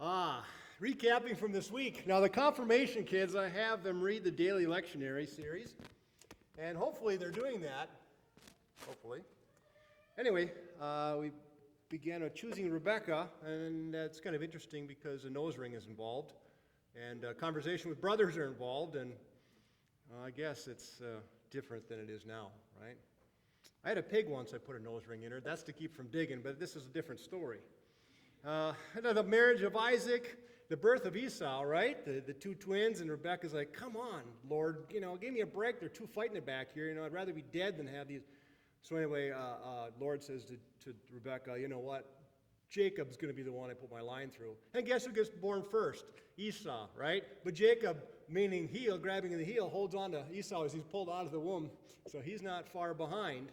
Recapping from this week. Now, the confirmation kids, I have them read the daily lectionary series, and hopefully they're doing that. Hopefully. Anyway, we began with choosing Rebekah, and that's kind of interesting because a nose ring is involved, and a conversation with brothers are involved, and I guess it's different than it is now, right? I had a pig once, I put a nose ring in her. That's to keep from digging, but this is a different story. The marriage of Isaac, the birth of Esau, right? The two twins, and Rebekah's like, come on, Lord, give me a break. They're two fighting it back here. I'd rather be dead than have these. So anyway, Lord says to Rebekah, you know what? Jacob's going to be the one I put my line through. And guess who gets born first? Esau, right? But Jacob, meaning heel, grabbing the heel, holds on to Esau as he's pulled out of the womb. So he's not far behind.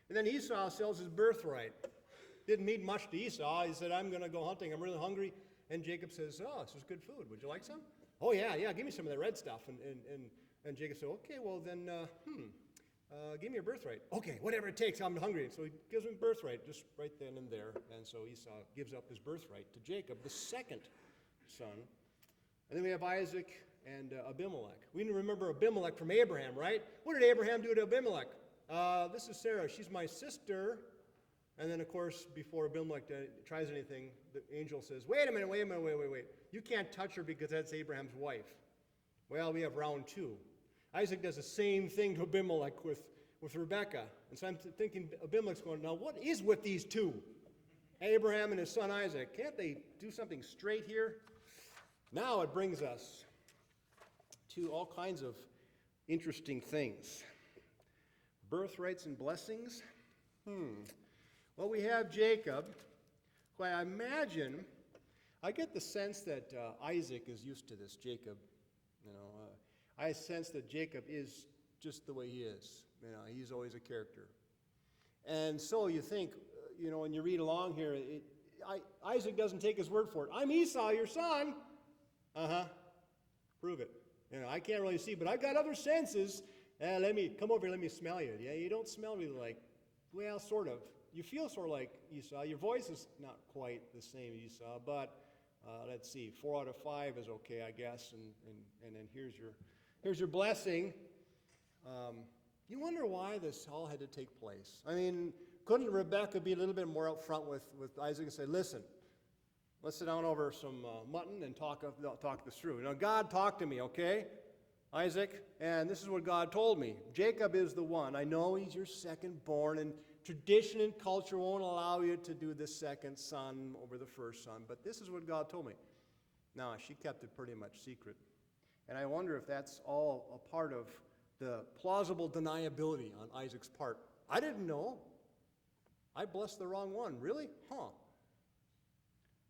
And then Esau sells his birthright. Didn't mean much to Esau. He said, I'm going to go hunting. I'm really hungry. And Jacob says, oh, this is good food. Would you like some? Oh, yeah, give me some of that red stuff. And Jacob said, okay, well then, give me your birthright. Okay, whatever it takes, I'm hungry. So he gives him birthright just right then and there. And so Esau gives up his birthright to Jacob, the second son. And then we have Isaac and Abimelech. We remember Abimelech from Abraham, right? What did Abraham do to Abimelech? This is Sarah. She's my sister. And then, of course, before Abimelech tries anything, the angel says, wait a minute. You can't touch her because that's Abraham's wife. Well, we have round two. Isaac does the same thing to Abimelech with Rebekah. And so I'm thinking Abimelech's going, now what is with these two? Abraham and his son Isaac. Can't they do something straight here? Now it brings us to all kinds of interesting things. Birthrights and blessings. Well, we have Jacob, who I imagine, I get the sense that Isaac is used to this, Jacob. I sense that Jacob is just the way he is. He's always a character. And so you think, when you read along here, Isaac doesn't take his word for it. I'm Esau, your son. Prove it. I can't really see, but I've got other senses. Come over here, let me smell you. Yeah, you don't smell really like, well, sort of. You feel sort of like Esau. Your voice is not quite the same as Esau, but let's see, 4 out of 5 is okay, I guess. And then here's your blessing. You wonder why this all had to take place. I mean, couldn't Rebekah be a little bit more upfront with Isaac and say, listen, let's sit down over some mutton and talk this through. God talked to me, okay, Isaac, and this is what God told me. Jacob is the one. I know he's your second born, and tradition and culture won't allow you to do the second son over the first son, but this is what God told me. Now, she kept it pretty much secret. And I wonder if that's all a part of the plausible deniability on Isaac's part. I didn't know. I blessed the wrong one. Really?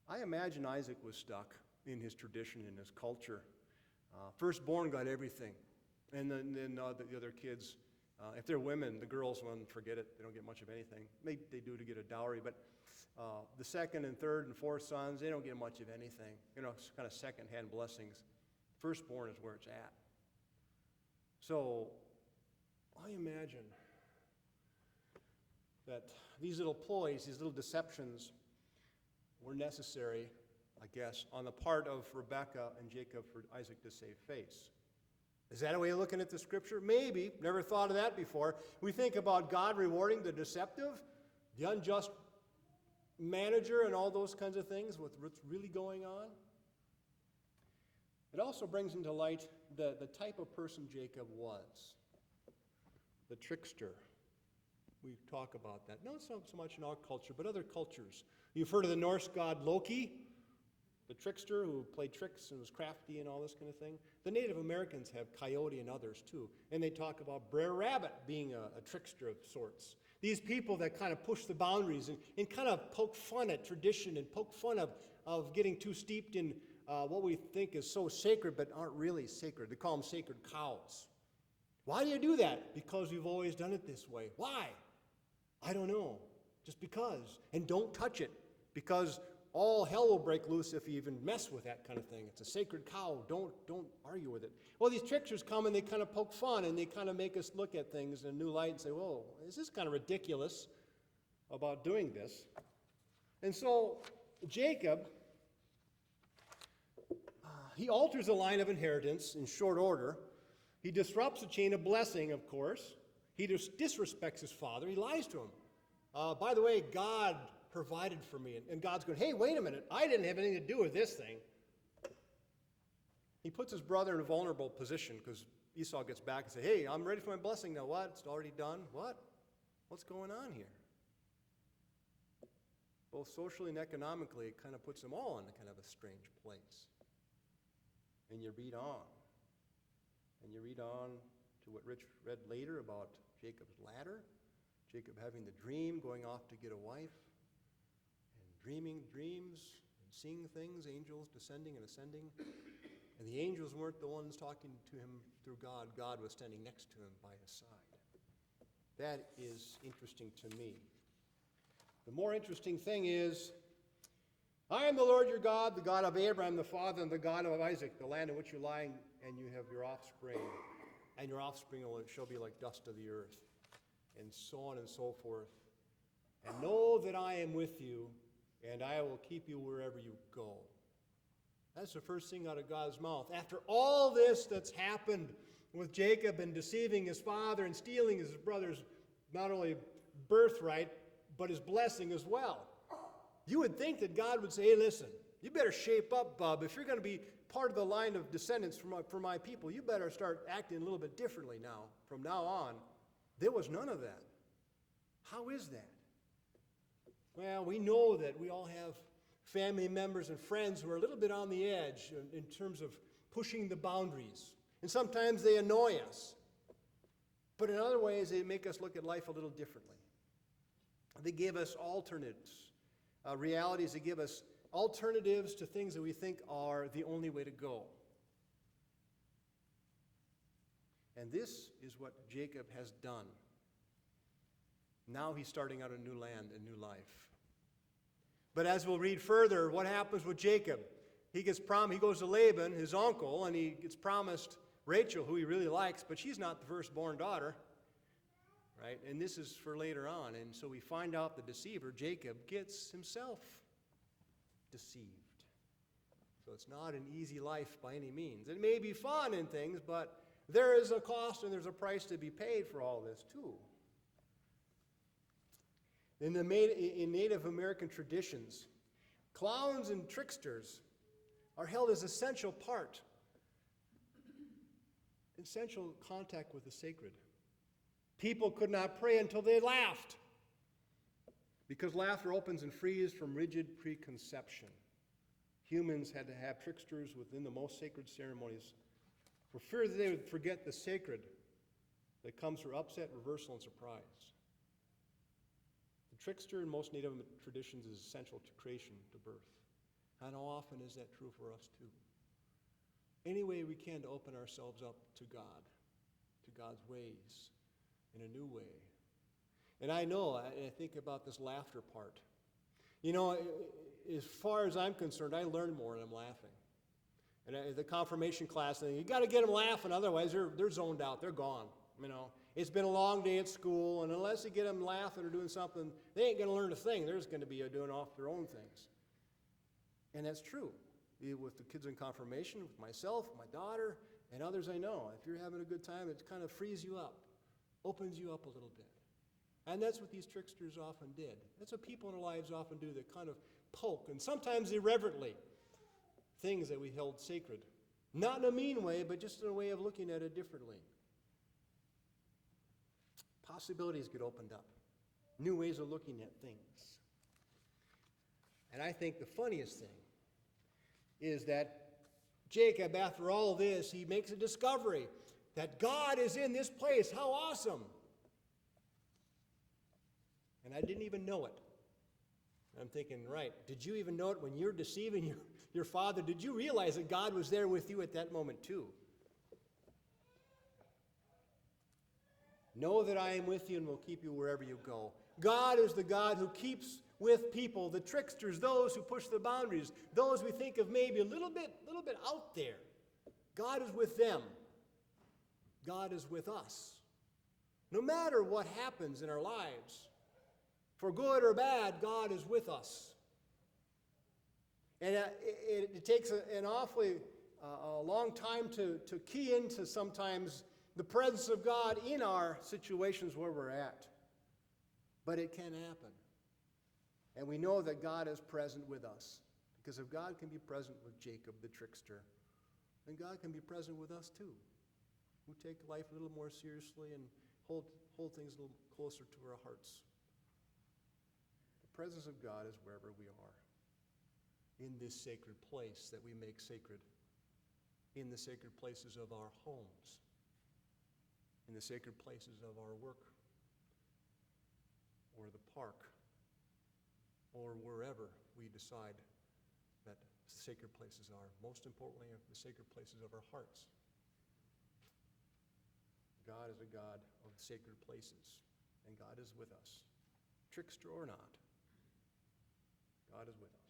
I imagine Isaac was stuck in his tradition, in his culture. Firstborn got everything. And then the other kids, if they're women, the girls, forget it. They don't get much of anything. They do to get a dowry, but the second and third and fourth sons, they don't get much of anything. It's kind of second-hand blessings. Firstborn is where it's at. So I imagine that these little ploys, these little deceptions were necessary, I guess, on the part of Rebekah and Jacob for Isaac to save face. Is that a way of looking at the scripture? Maybe. Never thought of that before. We think about God rewarding the deceptive, the unjust manager, and all those kinds of things, what's really going on. It also brings into light the type of person Jacob was, the trickster. We talk about that. Not so much in our culture, but other cultures. You've heard of the Norse god Loki, the trickster who played tricks and was crafty and all this kind of thing. The Native Americans have coyote and others too. And they talk about Brer Rabbit being a trickster of sorts. These people that kind of push the boundaries and kind of poke fun at tradition and poke fun of getting too steeped in what we think is so sacred but aren't really sacred. They call them sacred cows. Why do you do that? Because we've always done it this way. Why? I don't know. Just because. And don't touch it, because all hell will break loose if you even mess with that kind of thing. It's a sacred cow. Don't argue with it. Well, these tricksters come and they kind of poke fun and they kind of make us look at things in a new light and say, whoa, is this kind of ridiculous about doing this? And so Jacob He alters the line of inheritance in short order. He disrupts the chain of blessing, of course. He disrespects his father. He lies to him. By the way, God provided for me. And God's going, hey, wait a minute. I didn't have anything to do with this thing. He puts his brother in a vulnerable position because Esau gets back and says, hey, I'm ready for my blessing now. What? It's already done? What? What's going on here? Both socially and economically, it kind of puts them all in a kind of a strange place. And you read on. And you read on to what Rich read later about Jacob's ladder, Jacob having the dream, going off to get a wife, and dreaming dreams, and seeing things, angels descending and ascending. And the angels weren't the ones talking to him through God. God was standing next to him by his side. That is interesting to me. The more interesting thing is, I am the Lord your God, the God of Abraham, the father, and the God of Isaac, the land in which you lie, and you have your offspring. And your offspring shall be like dust of the earth, and so on and so forth. And know that I am with you, and I will keep you wherever you go. That's the first thing out of God's mouth. After all this that's happened with Jacob and deceiving his father and stealing his brother's not only birthright, but his blessing as well. You would think that God would say, hey, listen, you better shape up, bub. If you're going to be part of the line of descendants for my people, you better start acting a little bit differently now, from now on. There was none of that. How is that? Well, we know that we all have family members and friends who are a little bit on the edge in terms of pushing the boundaries. And sometimes they annoy us. But in other ways, they make us look at life a little differently. They give us alternates, realities. They give us alternatives to things that we think are the only way to go. And this is what Jacob has done. Now he's starting out a new land, a new life. But as we'll read further, what happens with Jacob? He goes to Laban, his uncle, and he gets promised Rachel, who he really likes, but she's not the firstborn daughter. Right? And this is for later on. And so we find out the deceiver, Jacob, gets himself deceived. So it's not an easy life by any means. It may be fun and things, but there is a cost and there's a price to be paid for all this too. In Native American traditions, clowns and tricksters are held as essential contact with the sacred. People could not pray until they laughed, because laughter opens and frees from rigid preconception. Humans had to have tricksters within the most sacred ceremonies for fear that they would forget the sacred that comes through upset, reversal, and surprise. The trickster in most Native traditions is essential to creation, to birth. And how often is that true for us too? Any way we can to open ourselves up to God, to God's ways, in a new way. And I know, I think about this laughter part. You know, as far as I'm concerned, I learn more when I'm laughing. And the confirmation class thing, you got to get them laughing, otherwise they're zoned out, they're gone. You know, it's been a long day at school, and unless you get them laughing or doing something, they ain't going to learn a thing. They're just going to be doing off their own things. And that's true. With the kids in confirmation, with myself, my daughter, and others I know. If you're having a good time, it kind of frees you up, opens you up a little bit. And that's what these tricksters often did. That's what people in our lives often do. They kind of poke, and sometimes irreverently, things that we held sacred. Not in a mean way, but just in a way of looking at it differently. Possibilities get opened up. New ways of looking at things. And I think the funniest thing is that Jacob, after all this, he makes a discovery that God is in this place. How awesome! And I didn't even know it. I'm thinking, right, did you even know it when you're deceiving your father? Did you realize that God was there with you at that moment too? Know that I am with you and will keep you wherever you go. God is the God who keeps with people, the tricksters, those who push the boundaries, those we think of maybe a little bit out there. God is with them. God is with us. No matter what happens in our lives, for good or bad, God is with us. And it takes an awfully a long time to key into sometimes the presence of God in our situations where we're at. But it can happen. And we know that God is present with us. Because if God can be present with Jacob, the trickster, then God can be present with us too, who take life a little more seriously and hold things a little closer to our hearts. The presence of God is wherever we are, in this sacred place that we make sacred, in the sacred places of our homes, in the sacred places of our work, or the park, or wherever we decide that sacred places are. Most importantly, the sacred places of our hearts. God is a God of sacred places, and God is with us, trickster or not. God is with us.